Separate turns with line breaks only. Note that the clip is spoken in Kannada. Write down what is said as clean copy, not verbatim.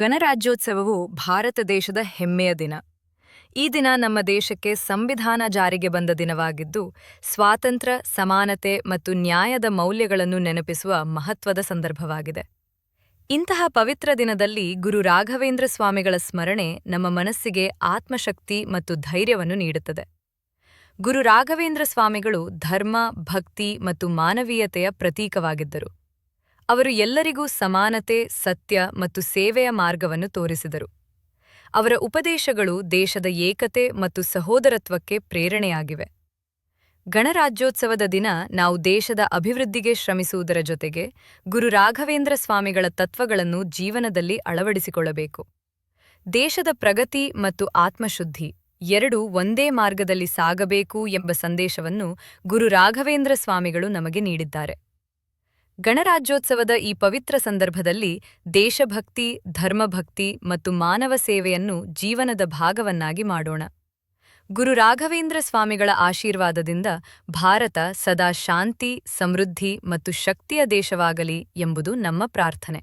ಗಣರಾಜ್ಯೋತ್ಸವವು ಭಾರತ ದೇಶದ ಹೆಮ್ಮೆಯ ದಿನ. ಈ ದಿನ ನಮ್ಮ ದೇಶಕ್ಕೆ ಸಂವಿಧಾನ ಜಾರಿಗೆ ಬಂದ ದಿನವಾಗಿದ್ದು, ಸ್ವಾತಂತ್ರ್ಯ, ಸಮಾನತೆ ಮತ್ತು ನ್ಯಾಯದ ಮೌಲ್ಯಗಳನ್ನು ನೆನಪಿಸುವ ಮಹತ್ವದ ಸಂದರ್ಭವಾಗಿದೆ. ಇಂತಹ ಪವಿತ್ರ ದಿನದಲ್ಲಿ ಗುರು ರಾಘವೇಂದ್ರ ಸ್ವಾಮಿಗಳ ಸ್ಮರಣೆ ನಮ್ಮ ಮನಸ್ಸಿಗೆ ಆತ್ಮಶಕ್ತಿ ಮತ್ತು ಧೈರ್ಯವನ್ನು ನೀಡುತ್ತದೆ. ಗುರು ರಾಘವೇಂದ್ರ ಸ್ವಾಮಿಗಳು ಧರ್ಮ, ಭಕ್ತಿ ಮತ್ತು ಮಾನವೀಯತೆಯ ಪ್ರತೀಕವಾಗಿದ್ದರು. ಅವರು ಎಲ್ಲರಿಗೂ ಸಮಾನತೆ, ಸತ್ಯ ಮತ್ತು ಸೇವೆಯ ಮಾರ್ಗವನ್ನು ತೋರಿಸಿದರು. ಅವರ ಉಪದೇಶಗಳು ದೇಶದ ಏಕತೆ ಮತ್ತು ಸಹೋದರತ್ವಕ್ಕೆ ಪ್ರೇರಣೆಯಾಗಿವೆ. ಗಣರಾಜ್ಯೋತ್ಸವದ ದಿನ ನಾವು ದೇಶದ ಅಭಿವೃದ್ಧಿಗೆ ಶ್ರಮಿಸುವುದರ ಜೊತೆಗೆ ಗುರು ರಾಘವೇಂದ್ರ ಸ್ವಾಮಿಗಳ ತತ್ವಗಳನ್ನು ಜೀವನದಲ್ಲಿ ಅಳವಡಿಸಿಕೊಳ್ಳಬೇಕು. ದೇಶದ ಪ್ರಗತಿ ಮತ್ತು ಆತ್ಮಶುದ್ಧಿ ಎರಡೂ ಒಂದೇ ಮಾರ್ಗದಲ್ಲಿ ಸಾಗಬೇಕು ಎಂಬ ಸಂದೇಶವನ್ನು ಗುರು ರಾಘವೇಂದ್ರ ಸ್ವಾಮಿಗಳು ನಮಗೆ ನೀಡಿದ್ದಾರೆ. ಗಣರಾಜ್ಯೋತ್ಸವದ ಈ ಪವಿತ್ರ ಸಂದರ್ಭದಲ್ಲಿ ದೇಶಭಕ್ತಿ, ಧರ್ಮಭಕ್ತಿ ಮತ್ತು ಮಾನವ ಸೇವೆಯನ್ನು ಜೀವನದ ಭಾಗವನ್ನಾಗಿ ಮಾಡೋಣ. ಗುರು ರಾಘವೇಂದ್ರ ಸ್ವಾಮಿಗಳ ಆಶೀರ್ವಾದದಿಂದ ಭಾರತ ಸದಾ ಶಾಂತಿ, ಸಮೃದ್ಧಿ ಮತ್ತು ಶಕ್ತಿಯ ದೇಶವಾಗಲಿ ಎಂಬುದು ನಮ್ಮ ಪ್ರಾರ್ಥನೆ.